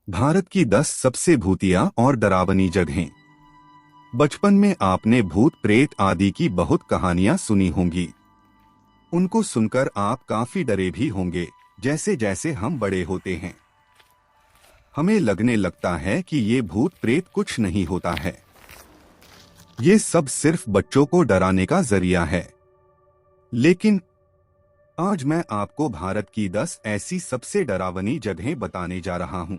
भारत की 10 सबसे भूतिया और डरावनी जगहें। बचपन में आपने भूत प्रेत आदि की बहुत कहानियां सुनी होंगी। उनको सुनकर आप काफी डरे भी होंगे। जैसे जैसे हम बड़े होते हैं हमें लगने लगता है कि ये भूत प्रेत कुछ नहीं होता है, ये सब सिर्फ बच्चों को डराने का जरिया है। लेकिन आज मैं आपको भारत की 10 ऐसी सबसे डरावनी जगहें बताने जा रहा हूं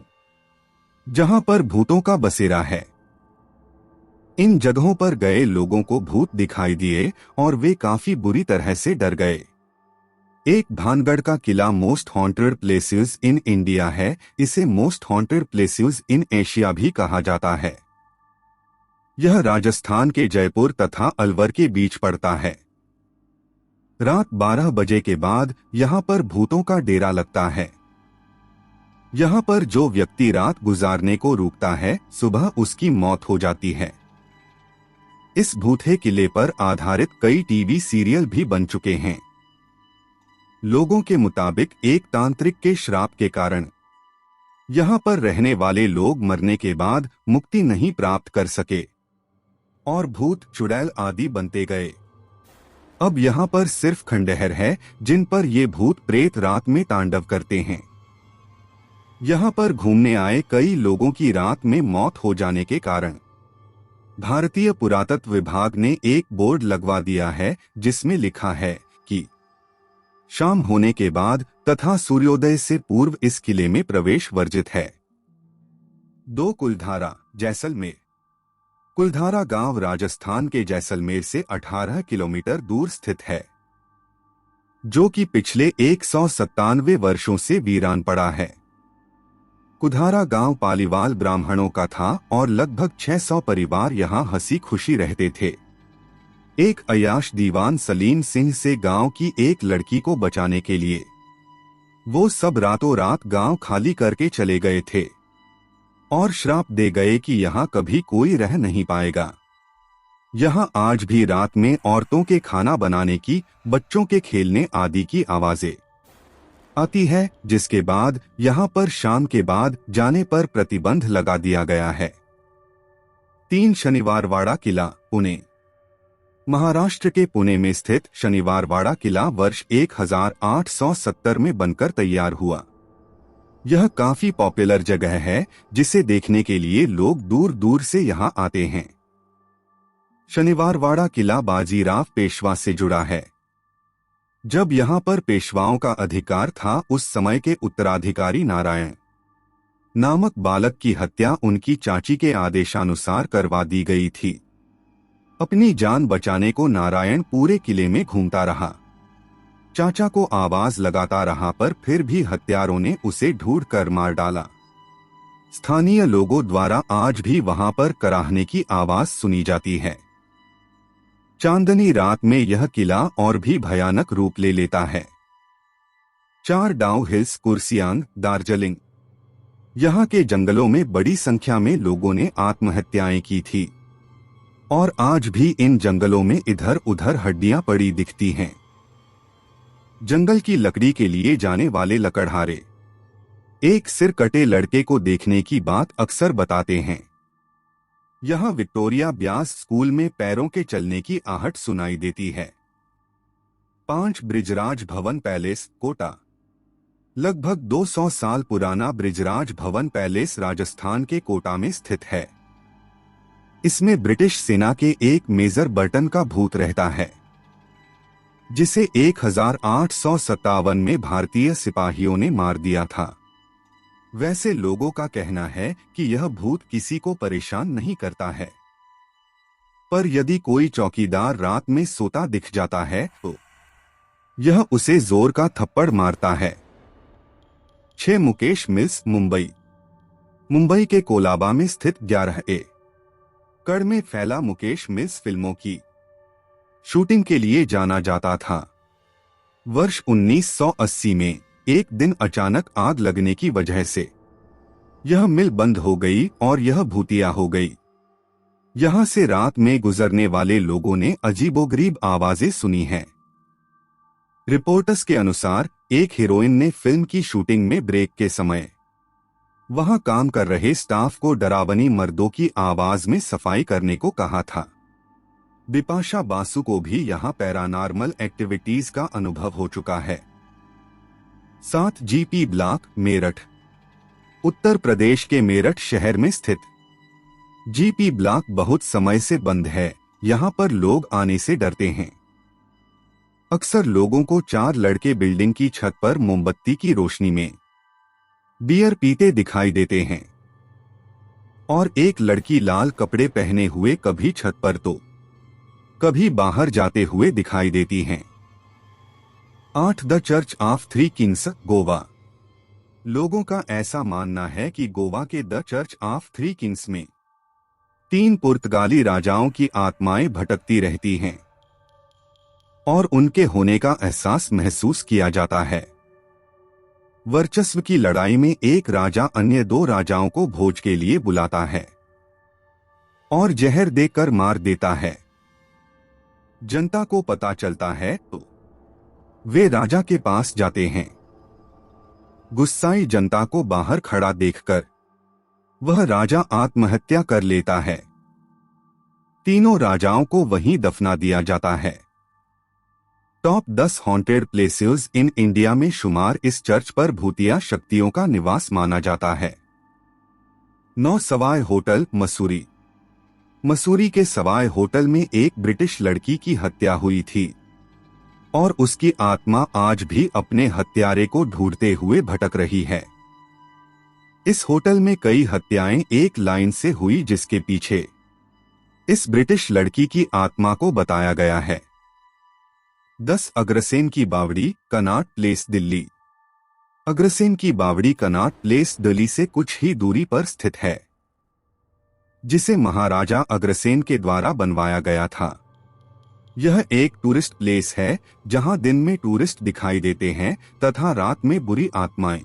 जहां पर भूतों का बसेरा है। इन जगहों पर गए लोगों को भूत दिखाई दिए और वे काफी बुरी तरह से डर गए। एक भानगढ़ का किला most haunted places in India है। इसे most haunted places in Asia भी कहा जाता है। यह राजस्थान के जयपुर तथा अलवर के बीच पड़ता है। रात 12 बजे के बाद यहाँ पर भूतों का डेरा लगता है। यहाँ पर जो व्यक्ति रात गुजारने को रुकता है, सुबह उसकी मौत हो जाती है। इस भूते किले पर आधारित कई टीवी सीरियल भी बन चुके हैं। लोगों के मुताबिक एक तांत्रिक के श्राप के कारण यहाँ पर रहने वाले लोग मरने के बाद मुक्ति नहीं प्राप्त कर सके और भूत चुड़ैल आदि बनते गए। अब यहाँ पर सिर्फ खंडहर है जिन पर ये भूत प्रेत रात में तांडव करते हैं। यहाँ पर घूमने आए कई लोगों की रात में मौत हो जाने के कारण भारतीय पुरातत्व विभाग ने एक बोर्ड लगवा दिया है जिसमें लिखा है कि शाम होने के बाद तथा सूर्योदय से पूर्व इस किले में प्रवेश वर्जित है। 2 कुलधारा, जैसलमेर। कुलधारा गांव राजस्थान के जैसलमेर से 18 किलोमीटर दूर स्थित है, जो कि पिछले 197 वर्षों से वीरान पड़ा है। कुल्धारा गांव पालीवाल ब्राह्मणों का था और लगभग 600 परिवार यहां हंसी खुशी रहते थे। एक अय्याश दीवान सलीम सिंह से गांव की एक लड़की को बचाने के लिए वो सब रातों रात गांव खाली करके चले गए थे और श्राप दे गए कि यहाँ कभी कोई रह नहीं पाएगा। यहाँ आज भी रात में औरतों के खाना बनाने की, बच्चों के खेलने आदि की आवाजें आती है, जिसके बाद यहाँ पर शाम के बाद जाने पर प्रतिबंध लगा दिया गया है। 3 शनिवारवाड़ा किला, पुणे। महाराष्ट्र के पुणे में स्थित शनिवारवाड़ा किला वर्ष 1870 में बनकर तैयार हुआ। यह काफी पॉपुलर जगह है जिसे देखने के लिए लोग दूर दूर से यहाँ आते हैं। शनिवारवाड़ा किला बाजीराव पेशवा से जुड़ा है। जब यहाँ पर पेशवाओं का अधिकार था, उस समय के उत्तराधिकारी नारायण नामक बालक की हत्या उनकी चाची के आदेशानुसार करवा दी गई थी। अपनी जान बचाने को नारायण पूरे किले में घूमता रहा। चाचा को आवाज लगाता रहा पर फिर भी हत्यारों ने उसे ढूंढकर मार डाला। स्थानीय लोगों द्वारा आज भी वहां पर कराहने की आवाज सुनी जाती है। चांदनी रात में यह किला और भी भयानक रूप ले लेता है। 4 डाउ हिल्स, कुर्सियांग, दार्जिलिंग। यहाँ के जंगलों में बड़ी संख्या में लोगों ने आत्महत्याएं की थी और आज भी इन जंगलों में इधर उधर हड्डियां पड़ी दिखती हैं। जंगल की लकड़ी के लिए जाने वाले लकड़हारे एक सिर कटे लड़के को देखने की बात अक्सर बताते हैं। यहाँ विक्टोरिया ब्यास स्कूल में पैरों के चलने की आहट सुनाई देती है। 5 ब्रिजराज भवन पैलेस, कोटा। लगभग 200 साल पुराना ब्रिजराज भवन पैलेस राजस्थान के कोटा में स्थित है। इसमें ब्रिटिश सेना के एक मेजर बर्टन का भूत रहता है, जिसे 1857 में भारतीय सिपाहियों ने मार दिया था। वैसे लोगों का कहना है कि यह भूत किसी को परेशान नहीं करता है, पर यदि कोई चौकीदार रात में सोता दिख जाता है तो यह उसे जोर का थप्पड़ मारता है। 6 मुकेश मिल्स, मुंबई। मुंबई के कोलाबा में स्थित 11 एकड़ में फैला मुकेश मिल्स फिल्मों की शूटिंग के लिए जाना जाता था। वर्ष 1980 में एक दिन अचानक आग लगने की वजह से यह मिल बंद हो गई और यह भूतिया हो गई। यहाँ से रात में गुजरने वाले लोगों ने अजीबोगरीब आवाजें सुनी हैं। रिपोर्टर्स के अनुसार एक हीरोइन ने फिल्म की शूटिंग में ब्रेक के समय वहां काम कर रहे स्टाफ को डरावनी मर्दों की आवाज में सफाई करने को कहा था। बिपाशा बासु को भी यहां पैरानॉर्मल एक्टिविटीज का अनुभव हो चुका है। 7 जीपी ब्लॉक, मेरठ। उत्तर प्रदेश के मेरठ शहर में स्थित जीपी ब्लॉक बहुत समय से बंद है। यहां पर लोग आने से डरते हैं। अक्सर लोगों को 4 लड़के बिल्डिंग की छत पर मोमबत्ती की रोशनी में बियर पीते दिखाई देते हैं और एक लड़की लाल कपड़े पहने हुए कभी छत पर तो कभी बाहर जाते हुए दिखाई देती हैं। 8 the church of three Kings, Goa. लोगों का ऐसा मानना है कि गोवा के the church of three Kings में 3 पुर्तगाली राजाओं की आत्माएं भटकती रहती हैं और उनके होने का एहसास महसूस किया जाता है। वर्चस्व की लड़ाई में एक राजा अन्य 2 राजाओं को भोज के लिए बुलाता है और जहर देकर मार देता है। जनता को पता चलता है तो वे राजा के पास जाते हैं। गुस्साई जनता को बाहर खड़ा देखकर वह राजा आत्महत्या कर लेता है। तीनों राजाओं को वहीं दफना दिया जाता है। Top 10 haunted places in India में शुमार इस चर्च पर भूतिया शक्तियों का निवास माना जाता है। 9 सवाय होटल, मसूरी। मसूरी के सवाय होटल में एक ब्रिटिश लड़की की हत्या हुई थी और उसकी आत्मा आज भी अपने हत्यारे को ढूंढते हुए भटक रही है। इस होटल में कई हत्याएं एक लाइन से हुई जिसके पीछे इस ब्रिटिश लड़की की आत्मा को बताया गया है। 10 अग्रसेन की बावड़ी, कनॉट प्लेस, दिल्ली। अग्रसेन की बावड़ी कनॉट प्लेस दिल्ली से कुछ ही दूरी पर स्थित है, जिसे महाराजा अग्रसेन के द्वारा बनवाया गया था। यह एक टूरिस्ट प्लेस है जहां दिन में टूरिस्ट दिखाई देते हैं तथा रात में बुरी आत्माएं।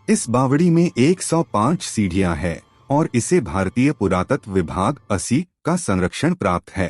इस बावड़ी में 105 सीढ़ियां हैं और इसे भारतीय पुरातत्व विभाग 80 का संरक्षण प्राप्त है।